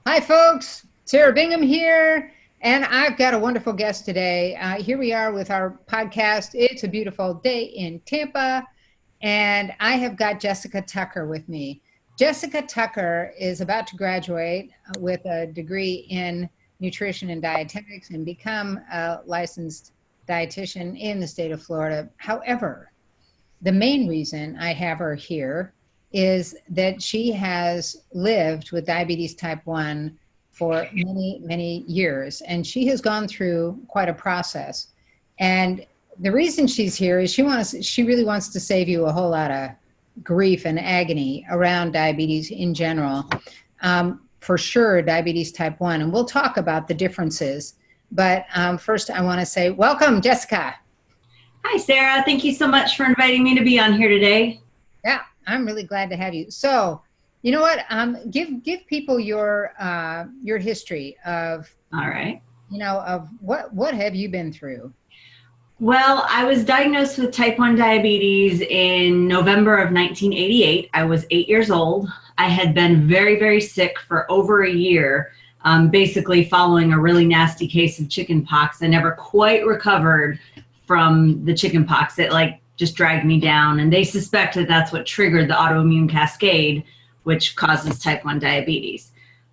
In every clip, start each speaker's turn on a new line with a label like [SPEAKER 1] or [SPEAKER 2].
[SPEAKER 1] Hi, folks. Sarah Bingham here, and I've got a wonderful guest today. Here we are with our podcast. It's a beautiful day in Tampa, and I have got Jessica Tucker with me. Jessica Tucker is about to graduate with a degree in nutrition and dietetics and become a licensed dietitian in the state of Florida. However, the main reason I have her here is that she has lived with diabetes type 1 for many, many years, and she has gone through quite a process. And the reason she's here is she really wants to save you a whole lot of grief and agony around diabetes in general. For sure, diabetes type 1, and we'll talk about the differences. But first, I want to say welcome, Jessica.
[SPEAKER 2] Hi, Sarah. Thank you so much for inviting me to be on here today.
[SPEAKER 1] Yeah, I'm really glad to have you. So, you know what? Give people your history of,
[SPEAKER 2] All right.
[SPEAKER 1] of what have you been through?
[SPEAKER 2] Well, I was diagnosed with type 1 diabetes in November of 1988. I was 8 years old. I had been very, very sick for over a year, basically following a really nasty case of chicken pox. I never quite recovered from the chicken pox. It just dragged me down, and they suspect that that's what triggered the autoimmune cascade, which causes type 1 diabetes.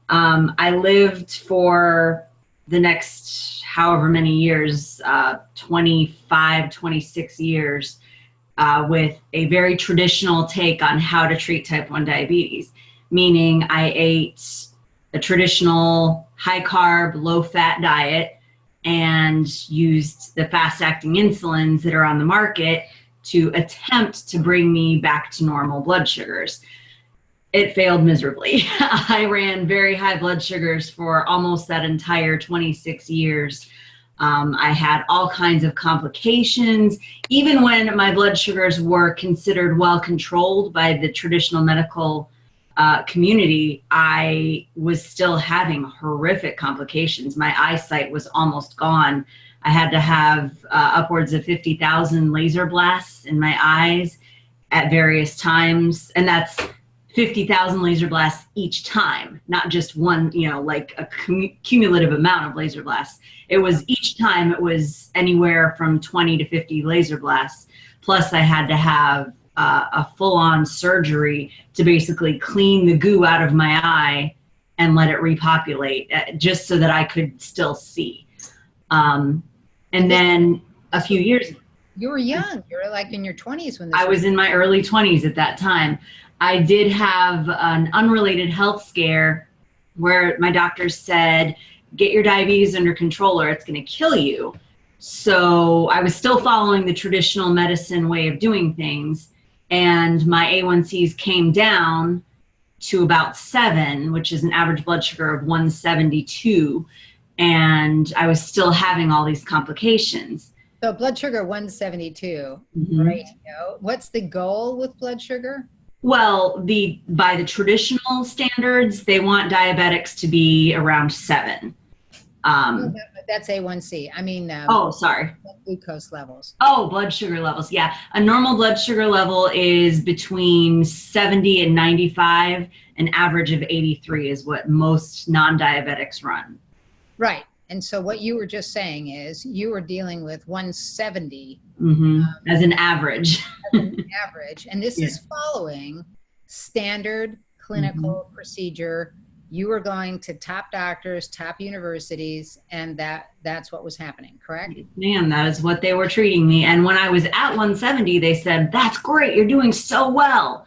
[SPEAKER 2] I lived for the next however many years, 25, 26 years, with a very traditional take on how to treat type 1 diabetes, meaning I ate a traditional high carb, low fat diet and used the fast-acting insulins that are on the market to attempt to bring me back to normal blood sugars. It failed miserably. I ran very high blood sugars for almost that entire 26 years. I had all kinds of complications. Even when my blood sugars were considered well controlled by the traditional medical community, I was still having horrific complications. My eyesight was almost gone. I had to have upwards of 50,000 laser blasts in my eyes at various times. And that's 50,000 laser blasts each time, not just one, like a cumulative amount of laser blasts. It was each time it was anywhere from 20 to 50 laser blasts. Plus I had to have a full-on surgery to basically clean the goo out of my eye and let it repopulate, just so that I could still see. And then a few years.
[SPEAKER 1] You were young. You were like in your 20s when
[SPEAKER 2] I was in my early 20s at that time. I did have an unrelated health scare where my doctors said, get your diabetes under control or it's going to kill you. So I was still following the traditional medicine way of doing things. And my A1Cs came down to about 7, which is an average blood sugar of 172. And I was still having all these complications.
[SPEAKER 1] So blood sugar 172, right? What's the goal with blood sugar?
[SPEAKER 2] Well, by the traditional standards, they want diabetics to be around 7.
[SPEAKER 1] That's A1C. I mean,
[SPEAKER 2] sorry.
[SPEAKER 1] Glucose levels.
[SPEAKER 2] Oh, blood sugar levels. Yeah. A normal blood sugar level is between 70 and 95. An average of 83 is what most non-diabetics run.
[SPEAKER 1] Right. And so what you were just saying is you were dealing with 170
[SPEAKER 2] as an average.
[SPEAKER 1] And this is following standard clinical procedure. You were going to top doctors, top universities, and that's what was happening, correct?
[SPEAKER 2] Man, that is what they were treating me. And when I was at 170, they said, that's great, you're doing so well.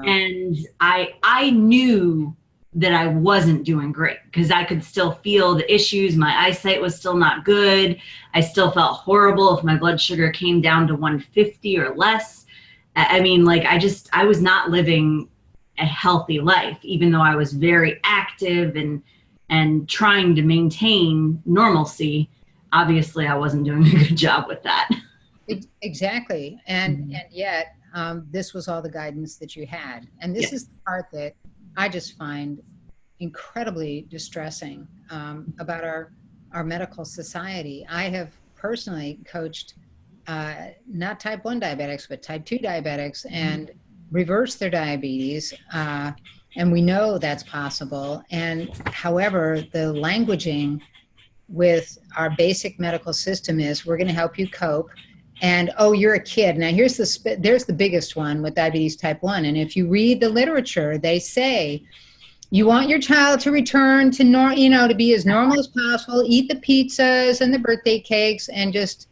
[SPEAKER 2] And I knew that I wasn't doing great because I could still feel the issues. My eyesight was still not good. I still felt horrible if my blood sugar came down to 150 or less. I mean, I was not living a healthy life, even though I was very active and trying to maintain normalcy. Obviously, I wasn't doing a good job with that.
[SPEAKER 1] Exactly. And yet, this was all the guidance that you had. And this is the part that I just find incredibly distressing about our medical society. I have personally coached not type 1 diabetics, but type 2 diabetics and reverse their diabetes And we know that's possible. And however, the languaging with our basic medical system is, we're going to help you cope. And, oh, you're a kid. Now, there's the biggest one with diabetes type 1. And if you read the literature, they say, you want your child to return to to be as normal as possible, eat the pizzas and the birthday cakes, and just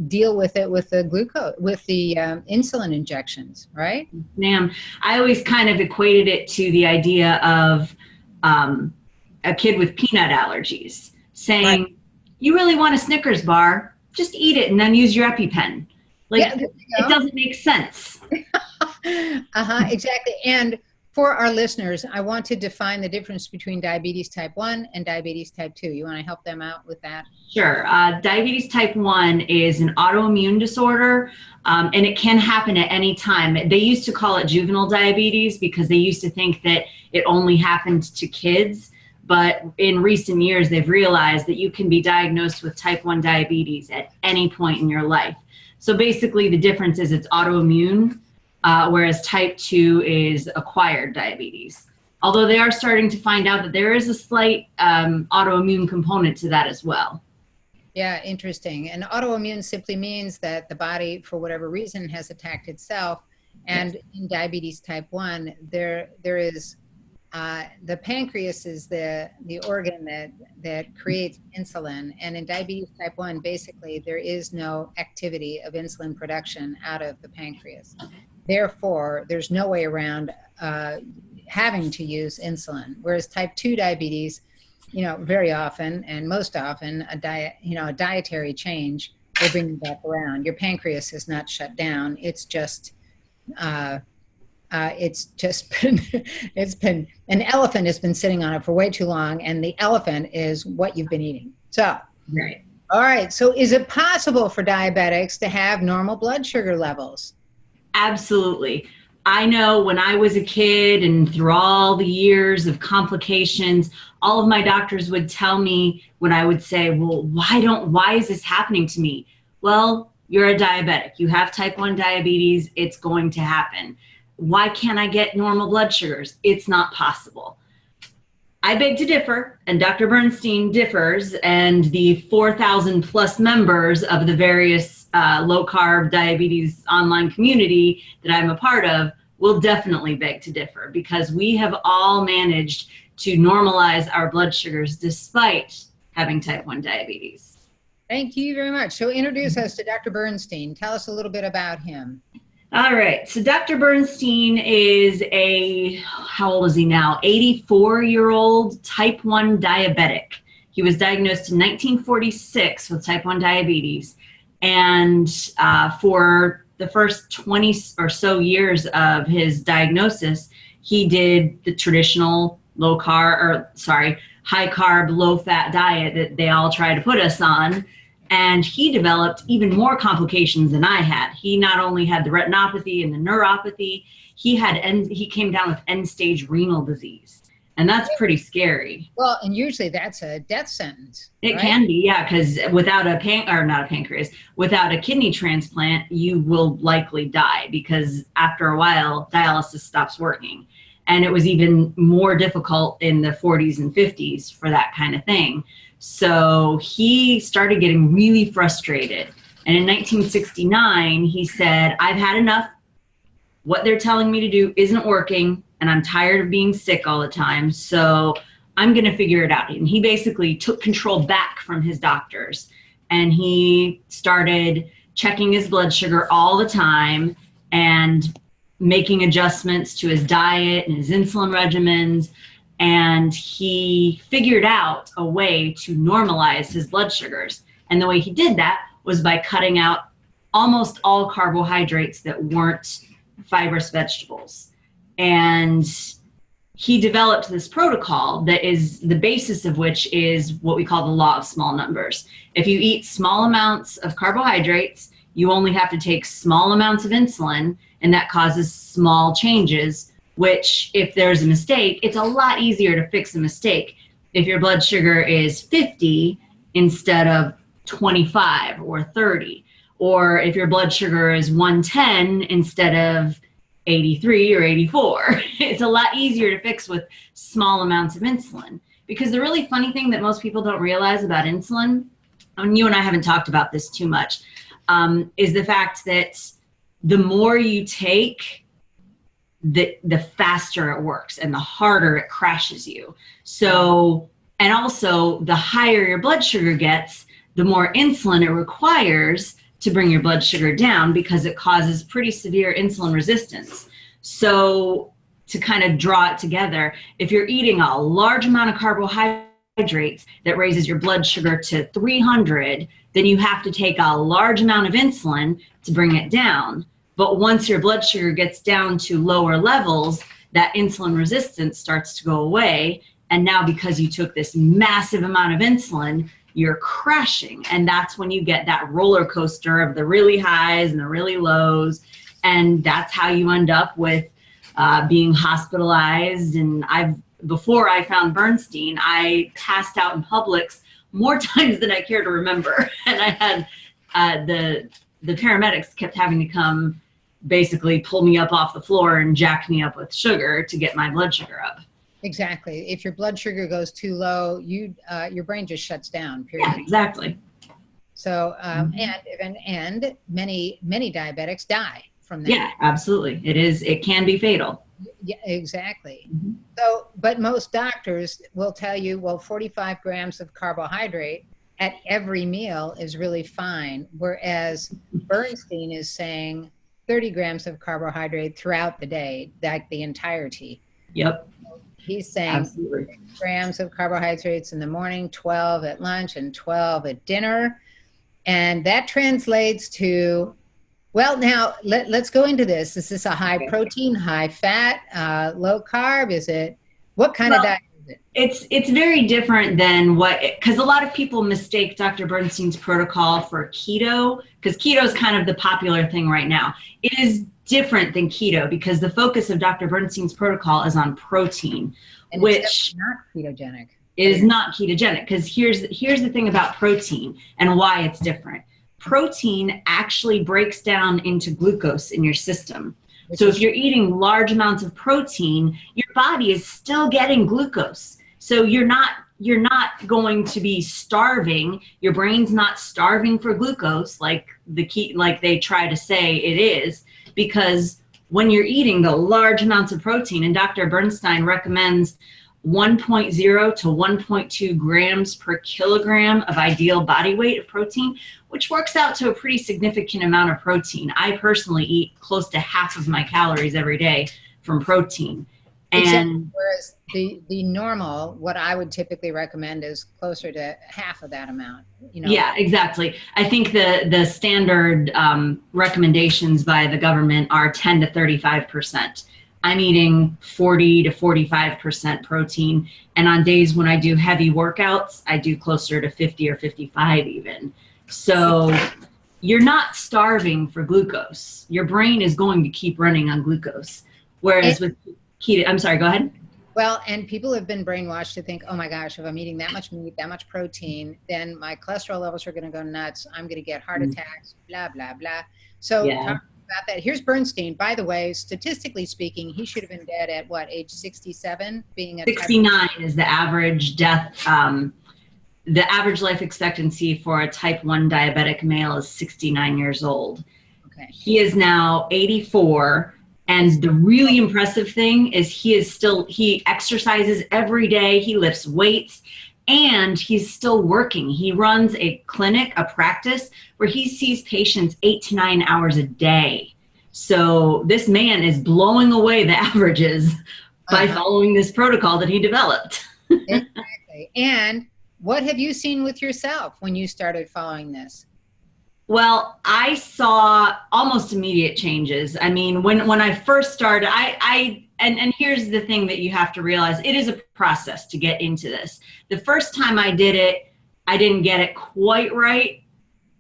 [SPEAKER 1] deal with it with the glucose, with the insulin injections, right?
[SPEAKER 2] Ma'am, I always kind of equated it to the idea of a kid with peanut allergies saying, right, you really want a Snickers bar, just eat it and then use your EpiPen. Like, yeah, it doesn't make sense.
[SPEAKER 1] Exactly. And for our listeners, I want to define the difference between diabetes type 1 and diabetes type 2. You want to help them out with that?
[SPEAKER 2] Sure. Diabetes type 1 is an autoimmune disorder, and it can happen at any time. They used to call it juvenile diabetes because they used to think that it only happened to kids. But in recent years, they've realized that you can be diagnosed with type 1 diabetes at any point in your life. So basically, the difference is it's autoimmune, whereas type 2 is acquired diabetes. Although they are starting to find out that there is a slight autoimmune component to that as well.
[SPEAKER 1] Yeah, interesting. And autoimmune simply means that the body, for whatever reason, has attacked itself. And in diabetes type 1, there is the pancreas is the organ that creates insulin. And in diabetes type 1, basically, there is no activity of insulin production out of the pancreas. Therefore, there's no way around having to use insulin. Whereas type 2 diabetes, very often and most often, a dietary change will bring you back around. Your pancreas is not shut down. It's just been an elephant has been sitting on it for way too long, and the elephant is what you've been eating. So,
[SPEAKER 2] right.
[SPEAKER 1] All right. So, is it possible for diabetics to have normal blood sugar levels?
[SPEAKER 2] Absolutely. I know when I was a kid and through all the years of complications, all of my doctors would tell me when I would say, well, why is this happening to me? Well, you're a diabetic. You have type 1 diabetes. It's going to happen. Why can't I get normal blood sugars? It's not possible. I beg to differ, and Dr. Bernstein differs, and the 4,000 plus members of the various low-carb diabetes online community that I'm a part of will definitely beg to differ, because we have all managed to normalize our blood sugars despite having type 1 diabetes.
[SPEAKER 1] Thank you very much. So introduce us to Dr. Bernstein. Tell us a little bit about him.
[SPEAKER 2] All right. So Dr. Bernstein is how old is he now? 84-year-old type 1 diabetic. He was diagnosed in 1946 with type 1 diabetes. And for the first 20 or so years of his diagnosis, he did the traditional high carb, low fat diet that they all try to put us on. And he developed even more complications than I had. He not only had the retinopathy and the neuropathy, he came down with end-stage renal disease. And that's pretty scary.
[SPEAKER 1] Well, and usually that's a death sentence.
[SPEAKER 2] It can be, yeah, because without without a kidney transplant, you will likely die, because after a while, dialysis stops working. And it was even more difficult in the 40s and 50s for that kind of thing. So he started getting really frustrated. And in 1969, he said, I've had enough. What they're telling me to do isn't working, and I'm tired of being sick all the time. So I'm going to figure it out. And he basically took control back from his doctors, and he started checking his blood sugar all the time and making adjustments to his diet and his insulin regimens. And he figured out a way to normalize his blood sugars. And the way he did that was by cutting out almost all carbohydrates that weren't fibrous vegetables. And he developed this protocol that is the basis of which is what we call the law of small numbers. If you eat small amounts of carbohydrates, you only have to take small amounts of insulin, and that causes small changes, which if there's a mistake, it's a lot easier to fix a mistake if your blood sugar is 50 instead of 25 or 30, or if your blood sugar is 110 instead of 83 or 84. It's a lot easier to fix with small amounts of insulin. Because the really funny thing that most people don't realize about insulin, and you and I haven't talked about this too much, is the fact that the more you take, the faster it works and the harder it crashes you. So, and also the higher your blood sugar gets, the more insulin it requires to bring your blood sugar down, because it causes pretty severe insulin resistance. So to kind of draw it together, if you're eating a large amount of carbohydrates that raises your blood sugar to 300, then you have to take a large amount of insulin to bring it down. But once your blood sugar gets down to lower levels, that insulin resistance starts to go away. And now because you took this massive amount of insulin, you're crashing. And that's when you get that roller coaster of the really highs and the really lows. And that's how you end up with being hospitalized. And before I found Bernstein, I passed out in Publix more times than I care to remember. And I had the paramedics kept having to come basically pull me up off the floor and jack me up with sugar to get my blood sugar up.
[SPEAKER 1] Exactly. If your blood sugar goes too low, your brain just shuts down, period.
[SPEAKER 2] Yeah, exactly.
[SPEAKER 1] So, and many diabetics die from that.
[SPEAKER 2] Yeah, absolutely. It can be fatal.
[SPEAKER 1] Yeah, exactly. So, but most doctors will tell you, well, 45 grams of carbohydrate at every meal is really fine. Whereas Bernstein is saying 30 grams of carbohydrate throughout the day, like the entirety.
[SPEAKER 2] Yep.
[SPEAKER 1] He's saying
[SPEAKER 2] Absolutely.
[SPEAKER 1] 6 grams of carbohydrates in the morning, 12 at lunch, and 12 at dinner. And that translates to, well, now let's go into this. Is this a high protein, high fat, low carb? What kind of diet is it?
[SPEAKER 2] It's very different than because a lot of people mistake Dr. Bernstein's protocol for keto, because keto is kind of the popular thing right now. It is different than keto because the focus of Dr. Bernstein's protocol is on protein,
[SPEAKER 1] and
[SPEAKER 2] which
[SPEAKER 1] it's not ketogenic.
[SPEAKER 2] Is not ketogenic, because here's the thing about protein and why it's different. Protein actually breaks down into glucose in your system. So if you're eating large amounts of protein, your body is still getting glucose. So you're not going to be starving. Your brain's not starving for glucose like they try to say it is, because when you're eating the large amounts of protein, and Dr. Bernstein recommends 1.0 to 1.2 grams per kilogram of ideal body weight of protein, which works out to a pretty significant amount of protein. I personally eat close to half of my calories every day from protein. And
[SPEAKER 1] whereas the normal, what I would typically recommend is closer to half of that amount.
[SPEAKER 2] Yeah, exactly. I think the standard recommendations by the government are 10 to 35%. I'm eating 40 to 45% protein. And on days when I do heavy workouts, I do closer to 50 or 55 even. So you're not starving for glucose. Your brain is going to keep running on glucose. Whereas with keto, I'm sorry, go ahead.
[SPEAKER 1] Well, and people have been brainwashed to think, oh my gosh, if I'm eating that much meat, that much protein, then my cholesterol levels are going to go nuts. I'm going to get heart attacks, blah, blah, blah. So talk about that. Here's Bernstein. By the way, statistically speaking, he should have been dead at what, age 67? Being a
[SPEAKER 2] 69 is the average death. The average life expectancy for a type 1 diabetic male is 69 years old.
[SPEAKER 1] Okay.
[SPEAKER 2] He is now 84. And the really impressive thing is he exercises every day. He lifts weights and he's still working. He runs a clinic, a practice where he sees patients 8 to 9 hours a day. So this man is blowing away the averages by following this protocol that he developed.
[SPEAKER 1] Exactly. And what have you seen with yourself when you started following this?
[SPEAKER 2] Well, I saw almost immediate changes. I mean, when I first started, and here's the thing that you have to realize, it is a process to get into this. The first time I did it, I didn't get it quite right.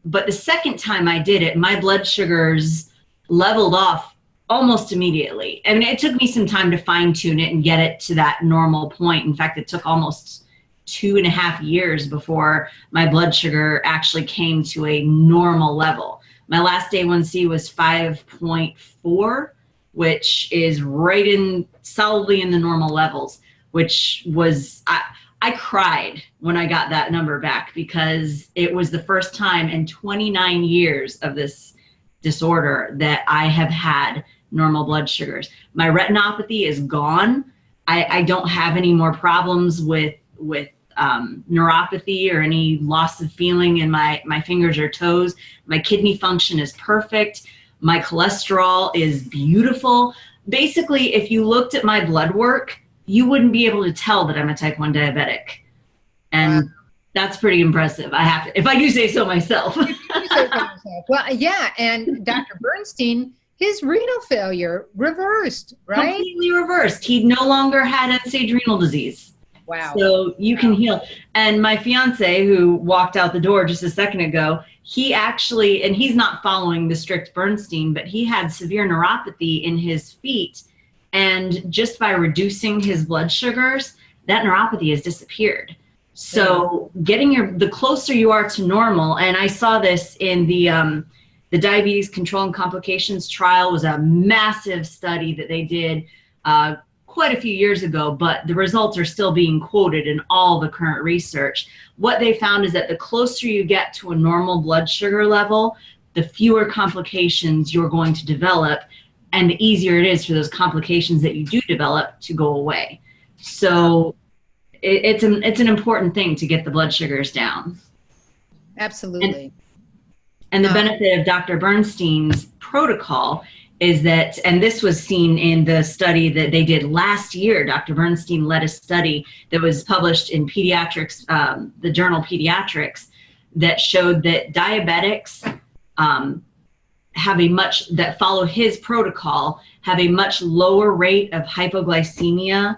[SPEAKER 2] But the second time I did it, my blood sugars leveled off almost immediately. I mean, it took me some time to fine tune it and get it to that normal point. In fact, it took almost 2.5 years before my blood sugar actually came to a normal level. My last A1C was 5.4, which is right in solidly in the normal levels, which was, I cried when I got that number back because it was the first time in 29 years of this disorder that I have had normal blood sugars. My retinopathy is gone. I don't have any more problems with neuropathy or any loss of feeling in my fingers or toes. My kidney function is perfect. My cholesterol is beautiful. Basically, if you looked at my blood work, you wouldn't be able to tell that I'm a type 1 diabetic. And that's pretty impressive. I have to, if I do say so myself.
[SPEAKER 1] Well, yeah. And Dr. Bernstein, his renal failure reversed, right?
[SPEAKER 2] Completely reversed. He no longer had end-stage renal disease.
[SPEAKER 1] Wow.
[SPEAKER 2] So you can heal. And my fiance, who walked out the door just a second ago, he actually, and he's not following the strict Bernstein, but he had severe neuropathy in his feet. And just by reducing his blood sugars, that neuropathy has disappeared. So getting the closer you are to normal, and I saw this in the Diabetes Control and Complications trial, was a massive study that they did quite a few years ago, but the results are still being quoted in all the current research. What they found is that the closer you get to a normal blood sugar level, the fewer complications you're going to develop, and the easier it is for those complications that you do develop to go away. So it's an important thing to get the blood sugars down.
[SPEAKER 1] Absolutely.
[SPEAKER 2] And the benefit of Dr. Bernstein's protocol is that, and this was seen in the study that they did last year. Dr. Bernstein led a study that was published in Pediatrics, the journal Pediatrics, that showed that diabetics that follow his protocol have a much lower rate of hypoglycemia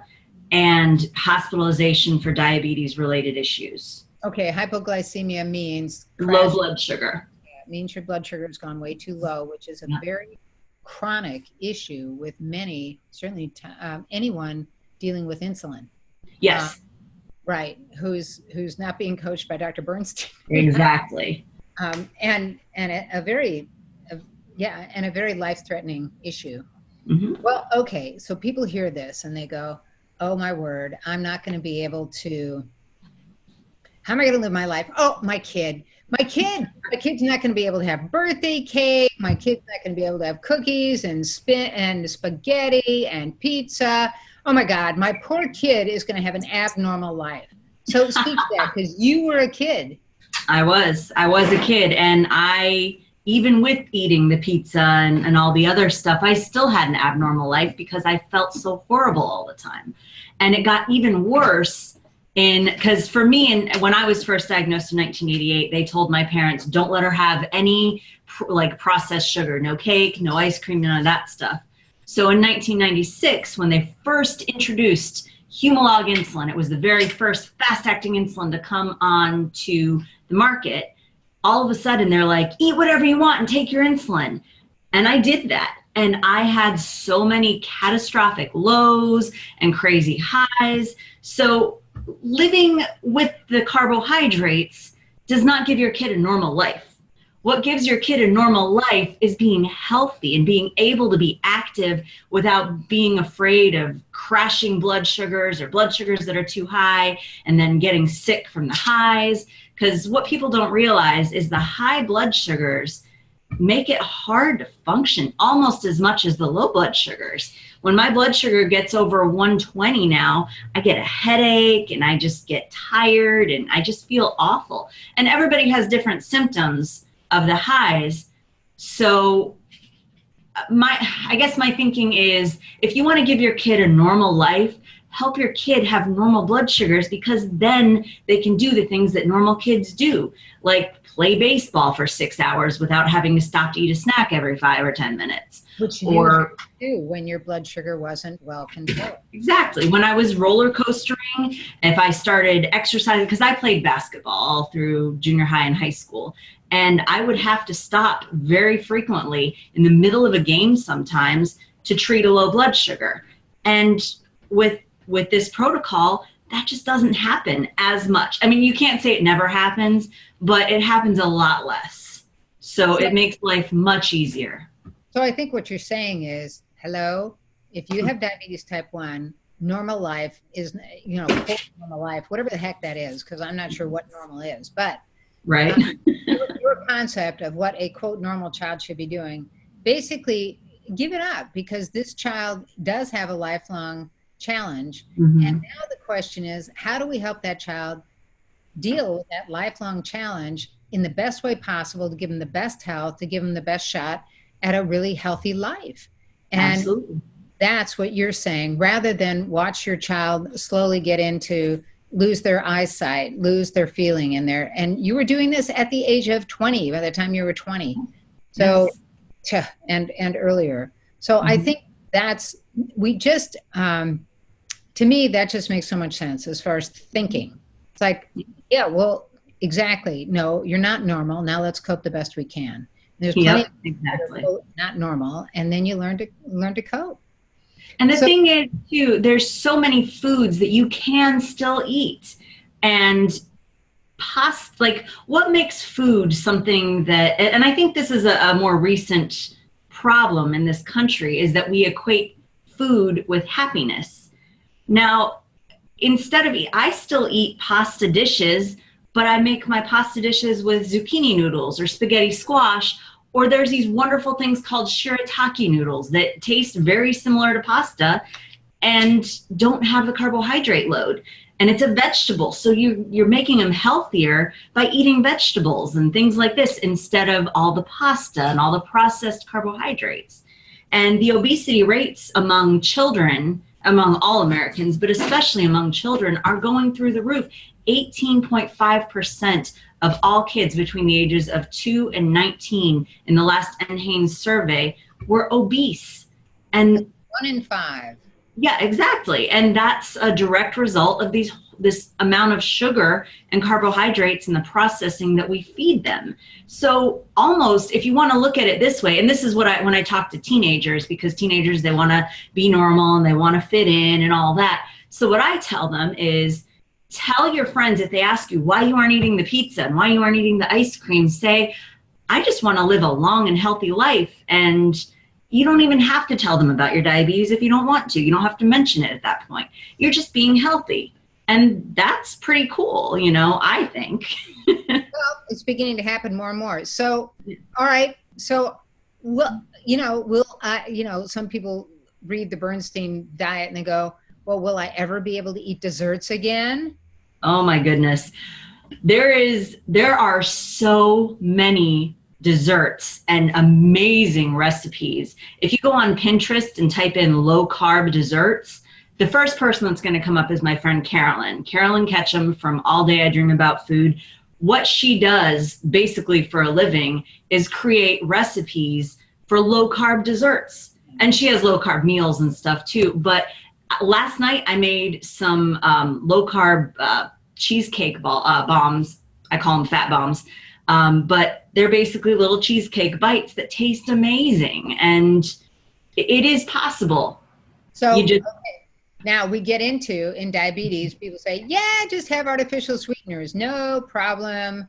[SPEAKER 2] and hospitalization for diabetes-related issues.
[SPEAKER 1] Okay, hypoglycemia means
[SPEAKER 2] low blood sugar.
[SPEAKER 1] Yeah, it means your blood sugar has gone way too low, which is a very chronic issue with many, certainly anyone dealing with insulin.
[SPEAKER 2] Yes.
[SPEAKER 1] Right, who's not being coached by Dr. Bernstein.
[SPEAKER 2] Exactly.
[SPEAKER 1] And a very life-threatening issue.
[SPEAKER 2] Mm-hmm.
[SPEAKER 1] Well, okay, so people hear this and they go, oh my word, I'm not going to be able to, how am I going to live my life? Oh, my kid's not going to be able to have birthday cake. My kid's not going to be able to have cookies and spaghetti and pizza. Oh my God, my poor kid is going to have an abnormal life. So speak to that, because you were a kid.
[SPEAKER 2] I was a kid, and even with eating the pizza and all the other stuff, I still had an abnormal life because I felt so horrible all the time. And it got even worse because for me, and when I was first diagnosed in 1988, they told my parents, don't let her have any processed sugar, no cake, no ice cream, none of that stuff. So in 1996, when they first introduced Humalog insulin, it was the very first fast-acting insulin to come on to the market. All of a sudden they're like, eat whatever you want and take your insulin. And I did that. And I had so many catastrophic lows and crazy highs. So living with the carbohydrates does not give your kid a normal life. What gives your kid a normal life is being healthy and being able to be active without being afraid of crashing blood sugars or blood sugars that are too high and then getting sick from the highs. Because what people don't realize is the high blood sugars make it hard to function almost as much as the low blood sugars. When my blood sugar gets over 120 now, I get a headache and I just get tired and I just feel awful. And everybody has different symptoms of the highs. So I guess my thinking is, if you want to give your kid a normal life, help your kid have normal blood sugars, because then they can do the things that normal kids do, like play baseball for 6 hours without having to stop to eat a snack every 5 or 10 minutes.
[SPEAKER 1] Which you had to do when your blood sugar wasn't well controlled.
[SPEAKER 2] Exactly. When I was roller coastering, if I started exercising, because I played basketball all through junior high and high school, and I would have to stop very frequently in the middle of a game sometimes to treat a low blood sugar. And with this protocol, that just doesn't happen as much. I mean, you can't say it never happens, but it happens a lot less. So it makes life much easier.
[SPEAKER 1] So I think what you're saying is, hello, if you have diabetes type 1, normal life is, quote, normal life, whatever the heck that is, because I'm not sure what normal is, but
[SPEAKER 2] Right.
[SPEAKER 1] your concept of what a quote normal child should be doing, basically give it up, because this child does have a lifelong challenge. And now the question is, how do we help that child deal with that lifelong challenge in the best way possible to give them the best health, to give them the best shot at a really healthy life? And
[SPEAKER 2] Absolutely.
[SPEAKER 1] that's what you're saying, rather than watch your child slowly get into lose their eyesight, lose their feeling in there. And you were doing this at the age of 20, by the time you were 20. So,
[SPEAKER 2] Yes.
[SPEAKER 1] and earlier. So I think we just, to me, that just makes so much sense as far as thinking. It's like, yeah, well, exactly. No, you're not normal. Now let's cope the best we can. There's plenty of
[SPEAKER 2] exactly.
[SPEAKER 1] not normal. And then you learn to cope.
[SPEAKER 2] And the thing is, too, there's so many foods that you can still eat. And like, what makes food something that, and I think this is a more recent problem in this country, is that we equate food with happiness. Now, instead of I still eat pasta dishes, but I make my pasta dishes with zucchini noodles or spaghetti squash. Or there's these wonderful things called shirataki noodles that taste very similar to pasta and don't have the carbohydrate load. And it's a vegetable. So you're making them healthier by eating vegetables and things like this instead of all the pasta and all the processed carbohydrates. And the obesity rates among children, among all Americans, but especially among children, are going through the roof. 18.5% of all kids between the ages of 2 and 19 in the last NHANES survey were obese. And
[SPEAKER 1] 1 in 5.
[SPEAKER 2] Yeah, exactly. And that's a direct result of this amount of sugar and carbohydrates and the processing that we feed them. So almost, if you want to look at it this way, and this is what when I talk to teenagers, because teenagers, they want to be normal and they want to fit in and all that. So what I tell them is, tell your friends, if they ask you why you aren't eating the pizza and why you aren't eating the ice cream, say, I just want to live a long and healthy life. And you don't even have to tell them about your diabetes if you don't want to. You don't have to mention it at that point. You're just being healthy. And that's pretty cool, I think.
[SPEAKER 1] Well, it's beginning to happen more and more. So, all right. So, some people read the Bernstein diet and they go, well, will I ever be able to eat desserts again?
[SPEAKER 2] Oh my goodness. There are so many desserts and amazing recipes. If you go on Pinterest and type in low carb desserts, the first person that's going to come up is my friend Carolyn Ketchum from All Day I Dream About Food. What she does basically for a living is create recipes for low carb desserts. And she has low carb meals and stuff too. But last night I made some low carb cheesecake bombs. I call them fat bombs. But they're basically little cheesecake bites that taste amazing. And it is possible.
[SPEAKER 1] So now we get into, in diabetes, people say, yeah, just have artificial sweeteners. No problem.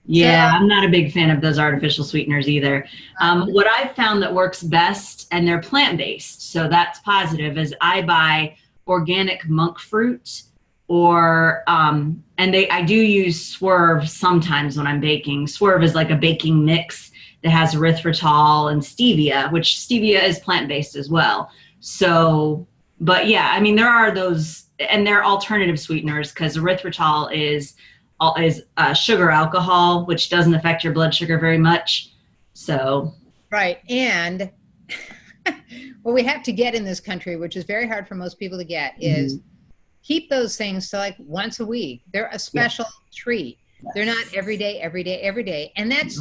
[SPEAKER 2] Yeah, I'm not a big fan of those artificial sweeteners either. What I've found that works best, and they're plant-based, so that's positive, is I buy organic monk fruit, or I do use Swerve sometimes when I'm baking. Swerve is like a baking mix that has erythritol and stevia, which stevia is plant-based as well. So, but yeah, I mean, there are those, and they're alternative sweeteners, because erythritol is sugar alcohol, which doesn't affect your blood sugar very much. So
[SPEAKER 1] right. And what we have to get in this country, which is very hard for most people to get, is keep those things to like once a week. They're a special treat. Yes. They're not every day. And and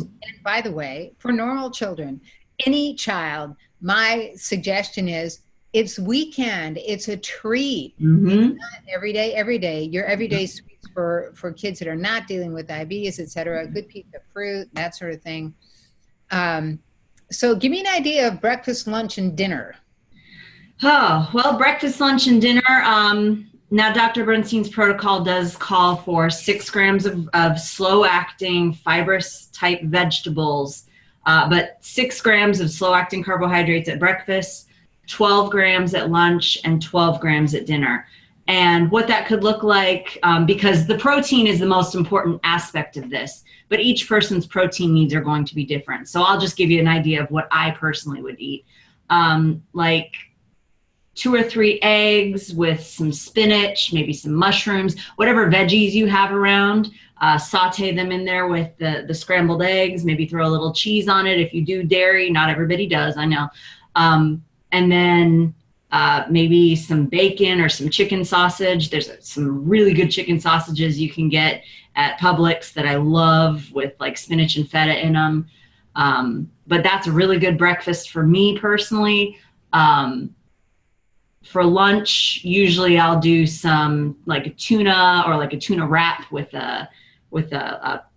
[SPEAKER 1] by the way, for normal children, any child, my suggestion is it's weekend. It's a treat. It's not every day. Your everyday sweets for kids that are not dealing with diabetes, et cetera, a good piece of fruit, that sort of thing. So give me an idea of breakfast, lunch, and dinner.
[SPEAKER 2] Oh, well, breakfast, lunch, and dinner. Now, Dr. Bernstein's protocol does call for 6 grams of slow-acting, fibrous-type vegetables But 6 grams of slow-acting carbohydrates at breakfast, 12 grams at lunch, and 12 grams at dinner. And what that could look like, because the protein is the most important aspect of this, but each person's protein needs are going to be different. So I'll just give you an idea of what I personally would eat. Like 2 or 3 eggs with some spinach, maybe some mushrooms, whatever veggies you have around. Saute them in there with the scrambled eggs, maybe throw a little cheese on it. If you do dairy, not everybody does, I know. And then maybe some bacon or some chicken sausage. There's some really good chicken sausages you can get at Publix that I love with like spinach and feta in them. But that's a really good breakfast for me personally. For lunch, usually I'll do some like a tuna or like a tuna wrap with a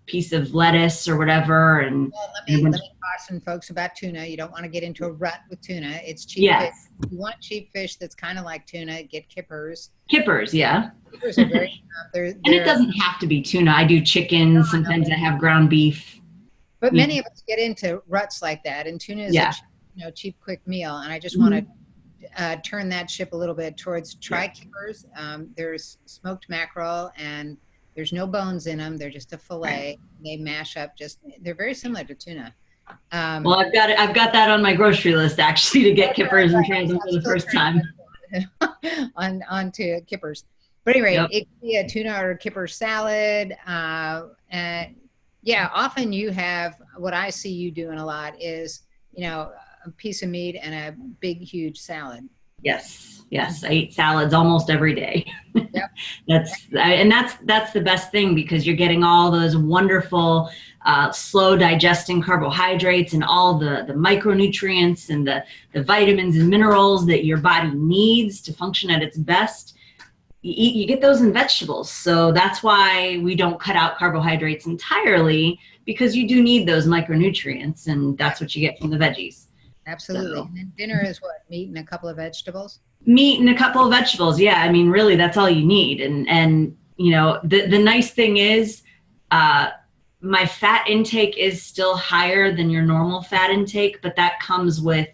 [SPEAKER 2] piece of lettuce or whatever. And
[SPEAKER 1] well, let me caution folks about tuna. You don't want to get into a rut with tuna. It's cheap
[SPEAKER 2] yes.
[SPEAKER 1] fish. If you want cheap fish that's kind of like tuna, get kippers.
[SPEAKER 2] Kippers, yeah.
[SPEAKER 1] Kippers are very
[SPEAKER 2] and it doesn't have to be tuna. I do chicken. No, sometimes I have ground beef.
[SPEAKER 1] But many of us get into ruts like that, and tuna is a cheap, quick meal. And I just want to turn that ship a little bit towards kippers. There's smoked mackerel, and there's no bones in them. They're just a fillet. They mash up. They're very similar to tuna.
[SPEAKER 2] Well, I've got that on my grocery list actually to get kippers and try them for the first time.
[SPEAKER 1] onto kippers. But anyway, it could be a tuna or a kipper salad. And yeah, often you have, what I see you doing a lot is, a piece of meat and a big, huge salad.
[SPEAKER 2] Yes. I eat salads almost every day.
[SPEAKER 1] Yep.
[SPEAKER 2] That's the best thing, because you're getting all those wonderful, slow digesting carbohydrates and all the micronutrients and the vitamins and minerals that your body needs to function at its best. You get those in vegetables. So that's why we don't cut out carbohydrates entirely, because you do need those micronutrients, and that's what you get from the veggies.
[SPEAKER 1] Absolutely. So, and then dinner is what? Meat and a couple of vegetables?
[SPEAKER 2] Meat and a couple of vegetables. Yeah. I mean, really, that's all you need. And the nice thing is, my fat intake is still higher than your normal fat intake, but that comes with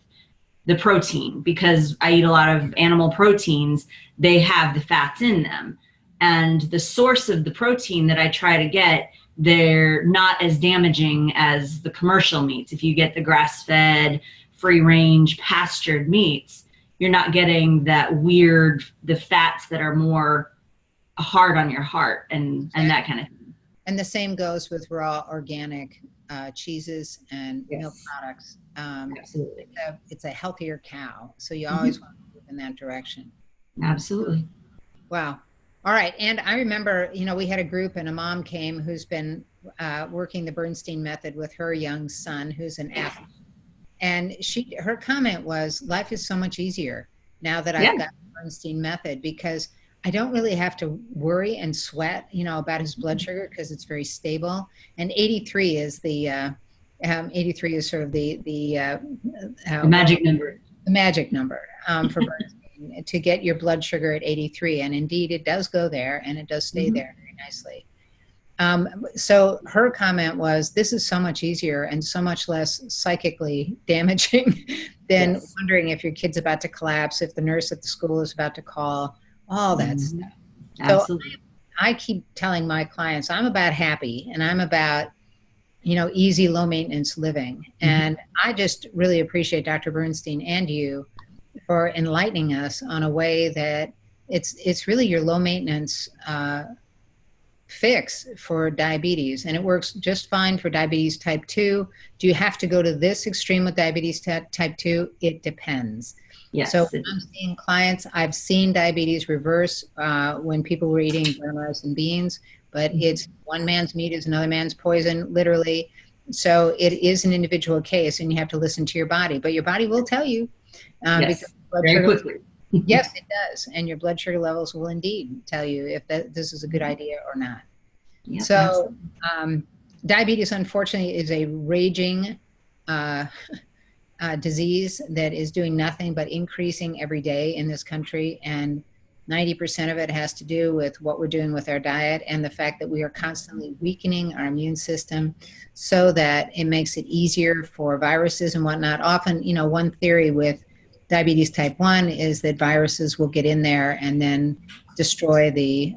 [SPEAKER 2] the protein, because I eat a lot of animal proteins. They have the fats in them, and the source of the protein that I try to get, they're not as damaging as the commercial meats. If you get the grass-fed, free-range, pastured meats, you're not getting the fats that are more hard on your heart and that kind of thing.
[SPEAKER 1] And the same goes with raw organic cheeses and milk products.
[SPEAKER 2] Absolutely.
[SPEAKER 1] It's a healthier cow. So you always want to move in that direction.
[SPEAKER 2] Absolutely.
[SPEAKER 1] Wow. All right. And I remember, we had a group, and a mom came who's been working the Bernstein method with her young son, who's an athlete. And her comment was, life is so much easier now that I've got the Bernstein method, because I don't really have to worry and sweat, about his blood sugar, because it's very stable. And 83 is the 83 is sort of the
[SPEAKER 2] magic number.
[SPEAKER 1] The magic number for Bernstein, to get your blood sugar at 83. And indeed, it does go there, and it does stay there very nicely. So her comment was, this is so much easier and so much less psychically damaging than wondering if your kid's about to collapse, if the nurse at the school is about to call, all that stuff.
[SPEAKER 2] Absolutely.
[SPEAKER 1] So I keep telling my clients, I'm about happy, and I'm about, easy, low maintenance living. And I just really appreciate Dr. Bernstein and you for enlightening us on a way that it's really your low maintenance fix for diabetes, and it works just fine for diabetes type 2. Do you have to go to this extreme with diabetes type 2? It depends.
[SPEAKER 2] Yes.
[SPEAKER 1] So when I'm seeing clients, I've seen diabetes reverse when people were eating brown rice and beans, but it's one man's meat is another man's poison, literally. So it is an individual case, and you have to listen to your body, but your body will tell you.
[SPEAKER 2] Yes, very quickly.
[SPEAKER 1] Yes, it does. And your blood sugar levels will indeed tell you if this is a good idea or not. Yep, so diabetes, unfortunately, is a raging disease that is doing nothing but increasing every day in this country. And 90% of it has to do with what we're doing with our diet and the fact that we are constantly weakening our immune system so that it makes it easier for viruses and whatnot. Often, one theory with diabetes type 1 is that viruses will get in there and then destroy the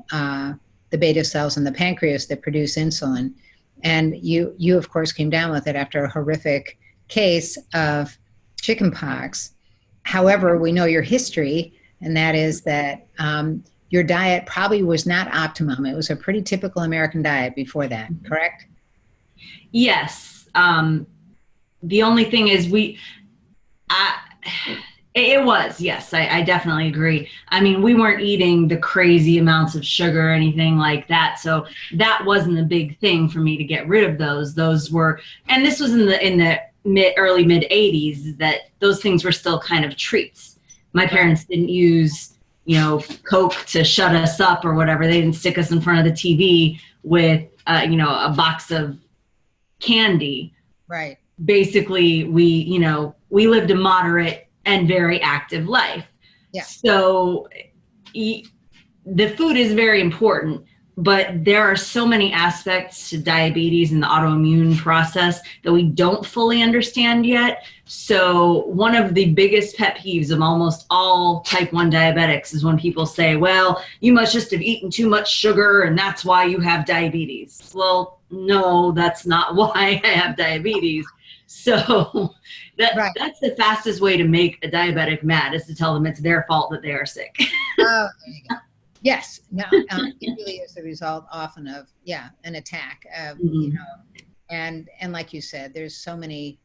[SPEAKER 1] beta cells in the pancreas that produce insulin. And you of course came down with it after a horrific case of chickenpox. However, we know your history, and that is that your diet probably was not optimum. It was a pretty typical American diet before that, correct?
[SPEAKER 2] Yes. The only thing is it was, yes, I definitely agree. I mean, we weren't eating the crazy amounts of sugar or anything like that. So that wasn't a big thing for me to get rid of those. Those were, and this was in the early mid 80s, that those things were still kind of treats. My parents didn't use, Coke to shut us up or whatever. They didn't stick us in front of the TV with, a box of candy.
[SPEAKER 1] Right.
[SPEAKER 2] Basically, we lived a moderate and very active life.
[SPEAKER 1] Yeah.
[SPEAKER 2] So the food is very important, but there are so many aspects to diabetes and the autoimmune process that we don't fully understand yet. So one of the biggest pet peeves of almost all type 1 diabetics is when people say, well, you must just have eaten too much sugar and that's why you have diabetes. Well, no, that's not why I have diabetes. So that's the fastest way to make a diabetic mad, is to tell them it's their fault that they are sick.
[SPEAKER 1] Oh, there you go. Yes, no, it really is the result often of an attack. And like you said, there's so many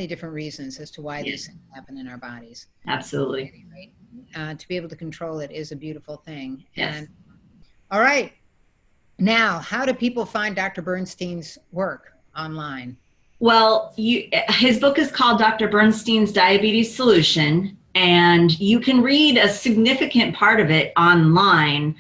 [SPEAKER 1] different reasons as to why these things happen in our bodies.
[SPEAKER 2] Absolutely.
[SPEAKER 1] To be able to control it is a beautiful thing.
[SPEAKER 2] Yes.
[SPEAKER 1] And all right, now how do people find Dr. Bernstein's work online?
[SPEAKER 2] Well, his book is called Dr. Bernstein's Diabetes Solution, and you can read a significant part of it online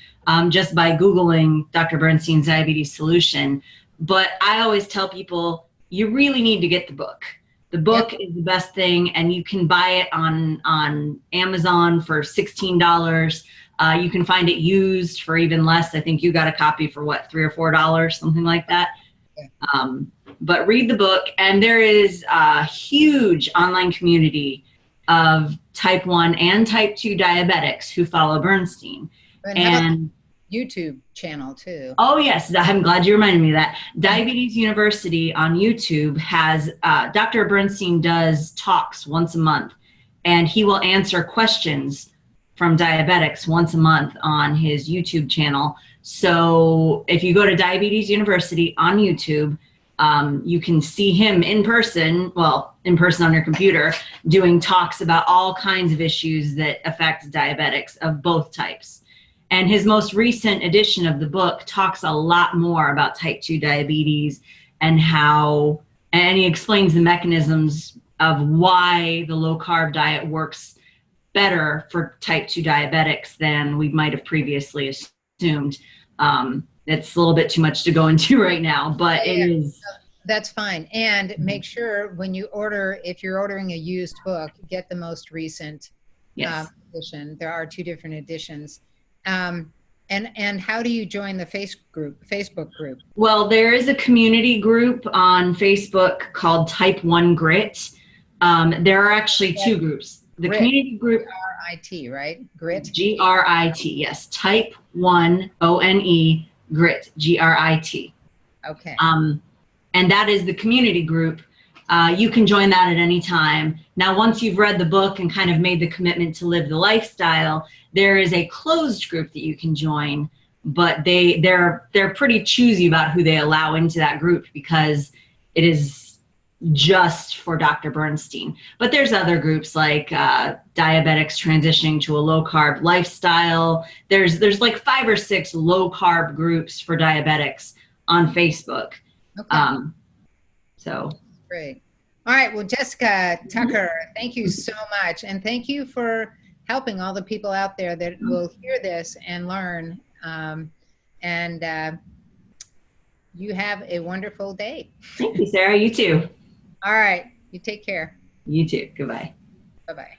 [SPEAKER 2] just by Googling Dr. Bernstein's Diabetes Solution. But I always tell people, you really need to get the book. The book is the best thing, and you can buy it on Amazon for $16. You can find it used for even less. I think you got a copy for what, $3 or $4, something like that. Yeah. But read the book, and there is a huge online community of type 1 and type 2 diabetics who follow Bernstein.
[SPEAKER 1] And YouTube channel too.
[SPEAKER 2] Oh yes, I'm glad you reminded me of that. Diabetes University on YouTube has, Dr. Bernstein does talks once a month, and he will answer questions from diabetics once a month on his YouTube channel. So if you go to Diabetes University on YouTube, you can see him in person on your computer, doing talks about all kinds of issues that affect diabetics of both types. And his most recent edition of the book talks a lot more about type 2 diabetes and he explains the mechanisms of why the low carb diet works better for type 2 diabetics than we might have previously assumed. It's a little bit too much to go into right now, but it is.
[SPEAKER 1] That's fine. And make sure when you order, if you're ordering a used book, get the most recent edition. There are 2 different editions. And how do you join the Facebook group? well,
[SPEAKER 2] there is a community group on Facebook called Type 1 Grit. There are actually 2 groups. The
[SPEAKER 1] Grit.
[SPEAKER 2] Community group.
[SPEAKER 1] G-R-I-T, right? Grit?
[SPEAKER 2] G-R-I-T, yes. Type 1 O-N-E Grit, G-R-I-T.
[SPEAKER 1] Okay.
[SPEAKER 2] And that is the community group. You can join that at any time. Now, once you've read the book and kind of made the commitment to live the lifestyle, there is a closed group that you can join, but they're pretty choosy about who they allow into that group because it is just for Dr. Bernstein. But there's other groups like diabetics transitioning to a low carb lifestyle. There's like 5 or 6 low carb groups for diabetics on Facebook.
[SPEAKER 1] Okay.
[SPEAKER 2] So
[SPEAKER 1] great. All right. Well, Jessica Tucker, thank you so much. And thank you for helping all the people out there that will hear this and learn. You have a wonderful day.
[SPEAKER 2] Thank you, Sarah. You too.
[SPEAKER 1] All right. You take care.
[SPEAKER 2] You too. Goodbye.
[SPEAKER 1] Bye-bye.